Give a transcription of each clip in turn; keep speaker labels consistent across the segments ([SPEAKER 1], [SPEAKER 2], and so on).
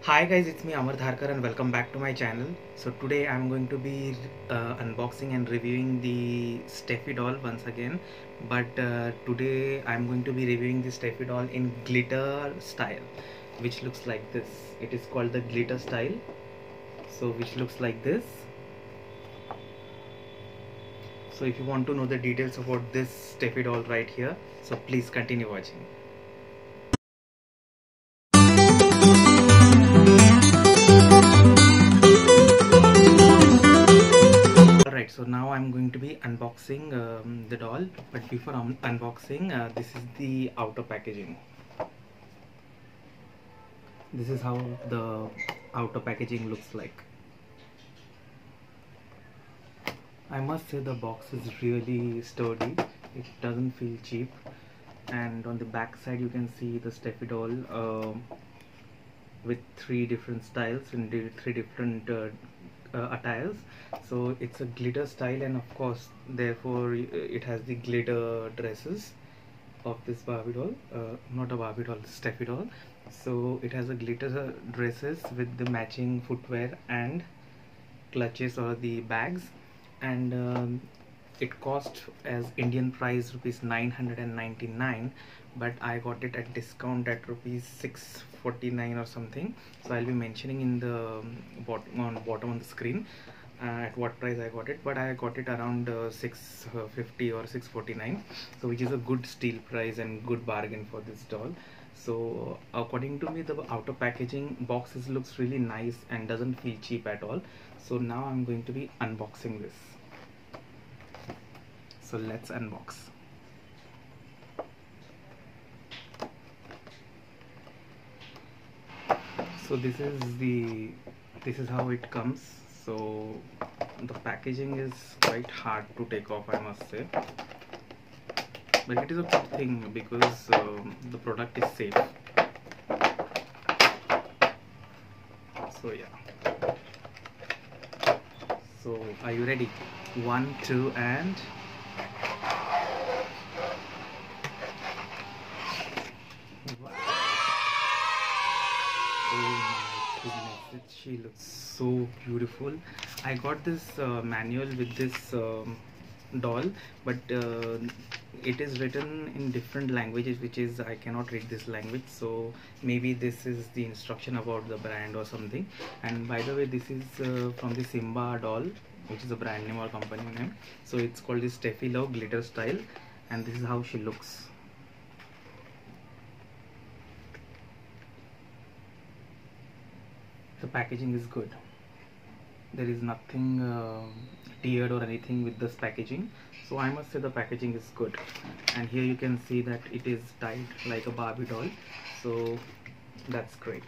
[SPEAKER 1] Hi guys, it's me Amar Dharkar and welcome back to my channel. So today I'm going to be unboxing and reviewing the Steffi doll once again. But today I'm going to be reviewing the Steffi doll in glitter style, which looks like this. It is called the glitter style. So which looks like this. So if you want to know the details about this Steffi doll right here, so please continue watching. Alright, so now I'm going to be unboxing the doll, but before unboxing, this is the outer packaging. This is how the outer packaging looks like. I must say the box is really sturdy, it doesn't feel cheap, and on the back side you can see the Steffi doll with three different styles and three different attires. So it's a glitter style, and of course therefore it has the glitter dresses of this Barbie doll, not a Barbie doll, Steffi doll. So it has a glitter dresses with the matching footwear and clutches or the bags, and it cost as Indian price rupees 999, but I got it at discount at rupees 649 or something. So I'll be mentioning in the bottom on the screen at what price I got it, but I got it around 650 or 649, so which is a good steal price and good bargain for this doll. So according to me, the outer packaging boxes looks really nice and doesn't feel cheap at all. So now I'm going to be unboxing this. So let's unbox. So this is how it comes. So the packaging is quite hard to take off, I must say, but it is a good thing because the product is safe. So yeah, so are you ready? 1, 2 and oh my goodness, she looks so beautiful. I got this manual with this doll, but it is written in different languages, which is I cannot read this language, so maybe this is the instruction about the brand or something. And by the way, this is from the Simba doll, which is a brand name or company name. So it's called the Steffi Love Glitter Style, and this is how she looks. The packaging is good. There is nothing tiered or anything with this packaging, so I must say the packaging is good. And here you can see that it is tied like a Barbie doll, so that's great.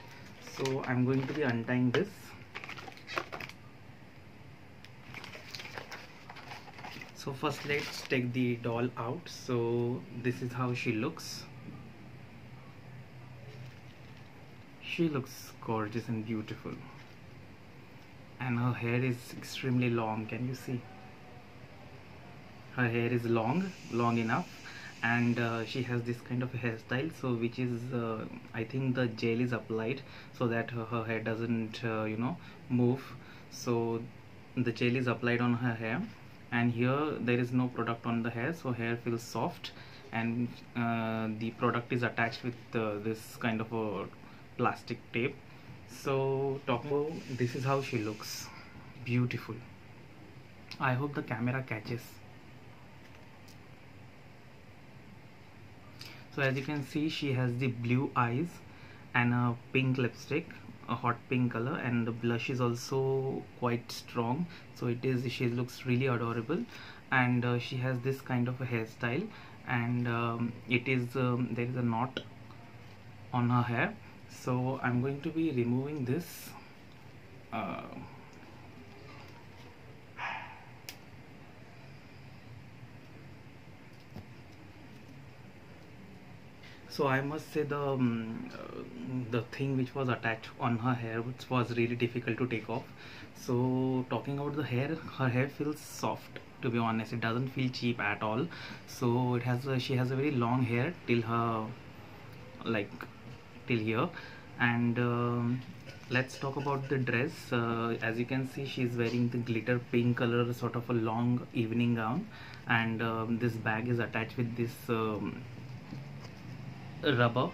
[SPEAKER 1] So I'm going to be untying this. So first let's take the doll out. So this is how she looks. She looks gorgeous and beautiful, and her hair is extremely long. Can you see? Her hair is long enough, and she has this kind of hairstyle, so which is I think the gel is applied so that her hair doesn't move. So the gel is applied on her hair, and here there is no product on the hair, so hair feels soft, and the product is attached with this kind of a plastic tape. So talking about, this is how she looks. Beautiful. I hope the camera catches. So as you can see, she has the blue eyes and a pink lipstick, a hot pink color, and the blush is also quite strong, so she looks really adorable. And she has this kind of a hairstyle, and there is a knot on her hair. So I'm going to be removing this so I must say the thing which was attached on her hair, which was really difficult to take off. So talking about the hair, her hair feels soft, to be honest. It doesn't feel cheap at all. So she has a very long hair till her, like, till here, and let's talk about the dress. As you can see, she's wearing the glitter pink color, sort of a long evening gown, and this bag is attached with this rubber.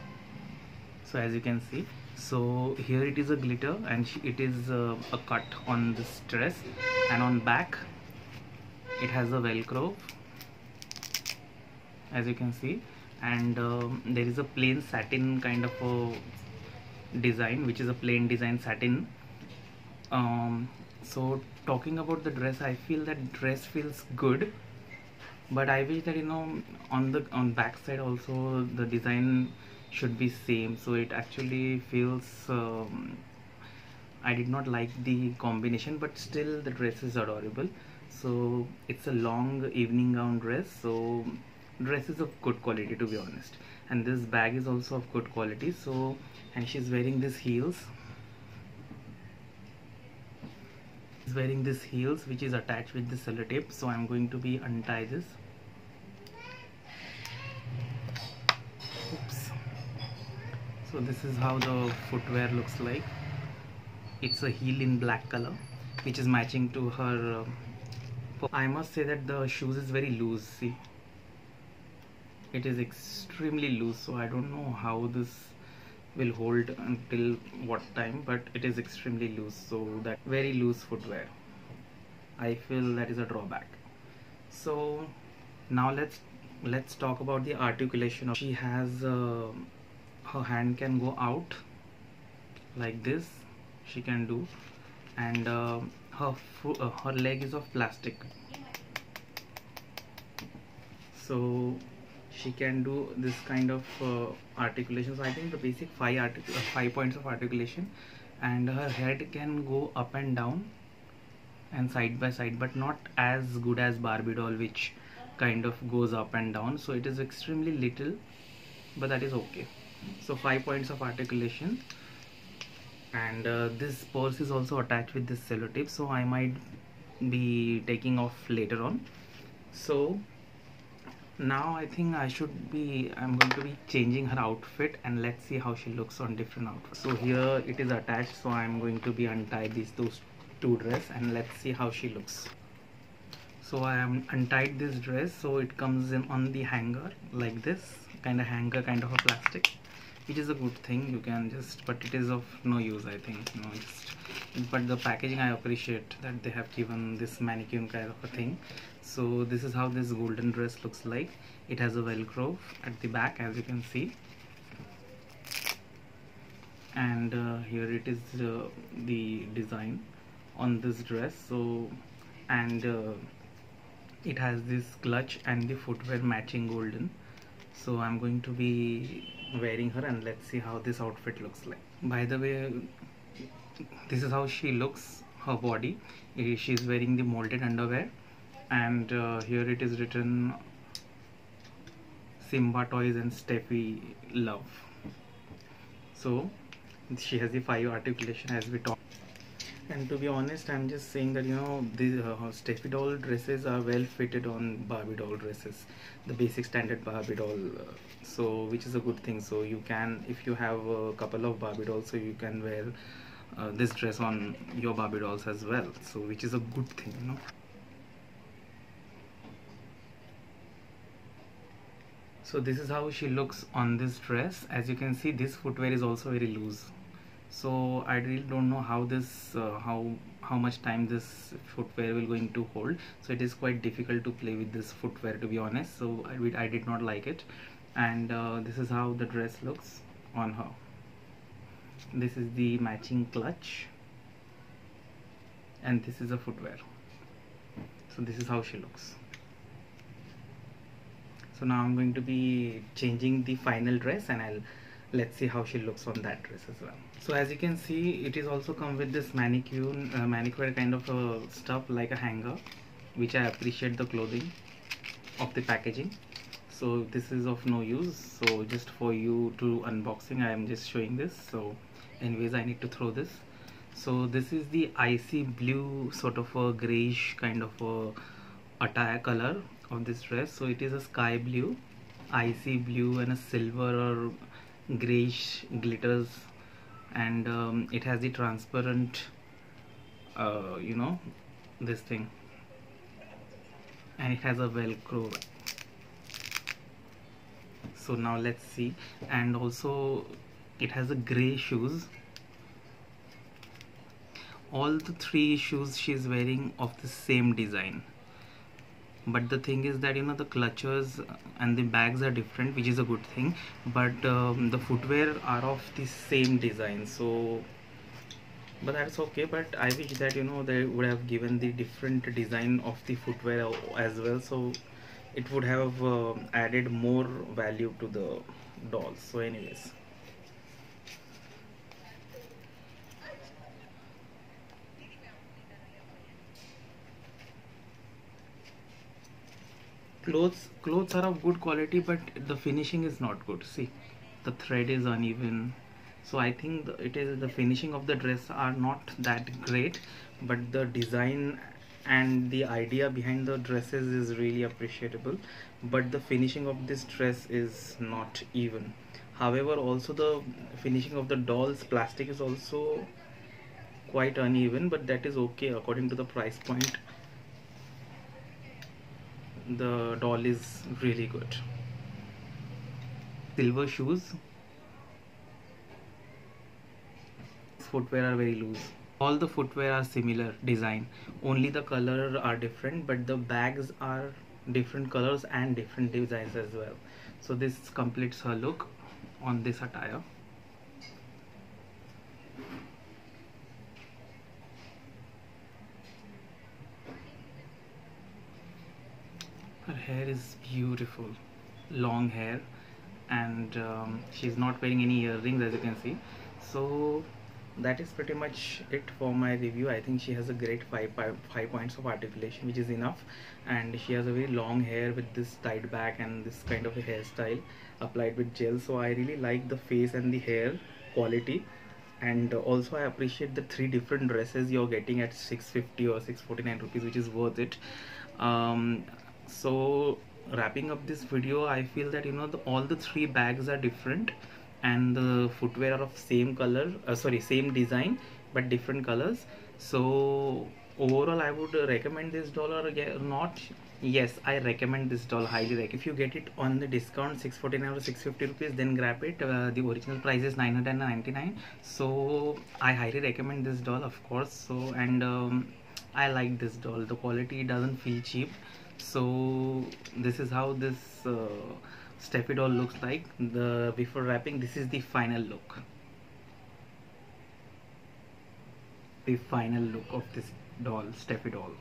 [SPEAKER 1] So as you can see, so here it is a glitter, and it is a cut on this dress, and on back it has a velcro, as you can see, and there is a plain satin kind of a design, which is a plain design satin. So talking about the dress, I feel that dress feels good, but I wish that, you know, on back side also the design should be same, so it actually feels I did not like the combination, but still the dress is adorable. So it's a long evening gown dress, so dress is of good quality, to be honest, and this bag is also of good quality. So, and she's wearing these heels. She's wearing these heels which is attached with the sellotape, so I'm going to be untie this. Oops. So this is how the footwear looks like. It's a heel in black color which is matching to her. I must say that the shoes is very loose. See, it is extremely loose, so I don't know how this will hold until what time, but it is extremely loose. So that very loose footwear, I feel that is a drawback. So now let's talk about the articulation. She has her hand can go out like this, she can do, and her leg is of plastic, so she can do this kind of articulation. So I think the basic five points of articulation, and her head can go up and down and side by side, but not as good as Barbie doll, which kind of goes up and down. So it is extremely little, but that is okay. So 5 points of articulation, and this purse is also attached with this sellotape, so I might be taking off later on. So now I think I'm going to be changing her outfit, and let's see how she looks on different outfits. So here it is attached, so I'm going to be untie those two dress, and let's see how she looks. So I am untied this dress, so it comes in on the hanger like this, kind of hanger, kind of a plastic, which is a good thing. You can just, but it is of no use, I think, you know, but the packaging, I appreciate that they have given this mannequin kind of a thing. So this is how this golden dress looks like. It has a velcro at the back, as you can see, and here it is the design on this dress. So, and it has this clutch and the footwear matching golden. So I'm going to be wearing her, and let's see how this outfit looks like. By the way, this is how she looks, her body. She's wearing the molded underwear, and here it is written Simba Toys and Steffi Love. So she has the 5 articulation as we talked. And to be honest, I'm just saying that, you know, the Steffi doll dresses are well fitted on Barbie doll dresses, the basic standard Barbie doll, so which is a good thing. So you can, if you have a couple of Barbie dolls, so you can wear this dress on your Barbie dolls as well, so which is a good thing, you know. So this is how she looks on this dress. As you can see, this footwear is also very loose, so I really don't know how this how much time this footwear will going to hold. So it is quite difficult to play with this footwear, to be honest. So I did not like it, and this is how the dress looks on her. This is the matching clutch, and this is a footwear. So this is how she looks. So now I'm going to be changing the final dress, and let's see how she looks on that dress as well. So as you can see, it is also come with this manicure kind of stuff like a hanger, which I appreciate the clothing of the packaging. So this is of no use, so just for you to unboxing, I am just showing this. So anyways, I need to throw this. So this is the icy blue, sort of a grayish kind of a attire color of this dress. So it is a sky blue, icy blue, and a silver or grayish glitters, and it has the transparent you know, this thing, and it has a velcro. So now let's see. And also it has a gray shoes. All the three shoes she's wearing of the same design, but the thing is that, you know, the clutches and the bags are different, which is a good thing, but the footwear are of the same design. So but that's okay, but I wish that, you know, they would have given the different design of the footwear as well, so it would have added more value to the dolls. So anyways, clothes are of good quality, but the finishing is not good. See, the thread is uneven, so I think it is the finishing of the dress are not that great, but the design and the idea behind the dresses is really appreciable, but the finishing of this dress is not even. However, also the finishing of the doll's plastic is also quite uneven, but that is okay according to the price point. The doll is really good. Silver shoes. Footwear are very loose. All the footwear are similar design, only the color are different, but the bags are different colors and different designs as well. So this completes her look on this attire. Her hair is beautiful, long hair, and she's not wearing any earrings, as you can see. So that is pretty much it for my review. I think she has a great 5 points of articulation, which is enough, and she has a very long hair with this tied back and this kind of a hairstyle applied with gel. So I really like the face and the hair quality, and also I appreciate the three different dresses you're getting at 650 or 649 rupees, which is worth it. So wrapping up this video, I feel that, you know, all the three bags are different, and the footwear are of same color, same design but different colors. So overall I would recommend this doll, or not. Yes, I recommend this doll highly. Like, if you get it on the discount 649 or 650 rupees, then grab it. The original price is 999, so I highly recommend this doll, of course. So, and I like this doll. The quality doesn't feel cheap. So this is how this Steffi doll looks like. The before wrapping, this is the final look. The final look of this doll, Steffi doll.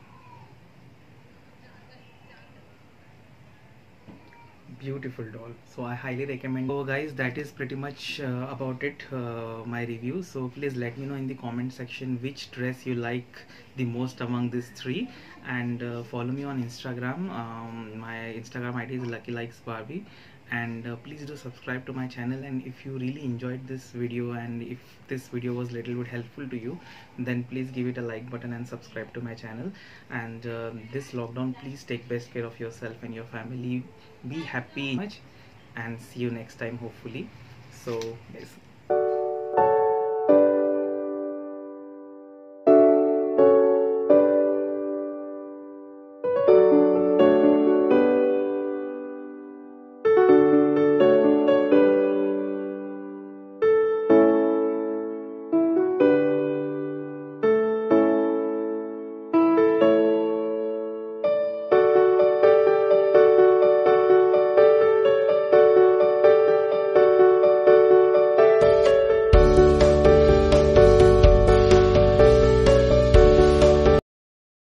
[SPEAKER 1] Beautiful doll. So I highly recommend. So guys, that is pretty much about it, my review. So please let me know in the comment section which dress you like the most among these three, and follow me on Instagram. My Instagram ID is Lucky Likes Barbie, and please do subscribe to my channel. And if you really enjoyed this video, and if this video was little bit helpful to you, then please give it a like button and subscribe to my channel. And this lockdown, please take best care of yourself and your family. Be happy much, and see you next time, hopefully. So yes.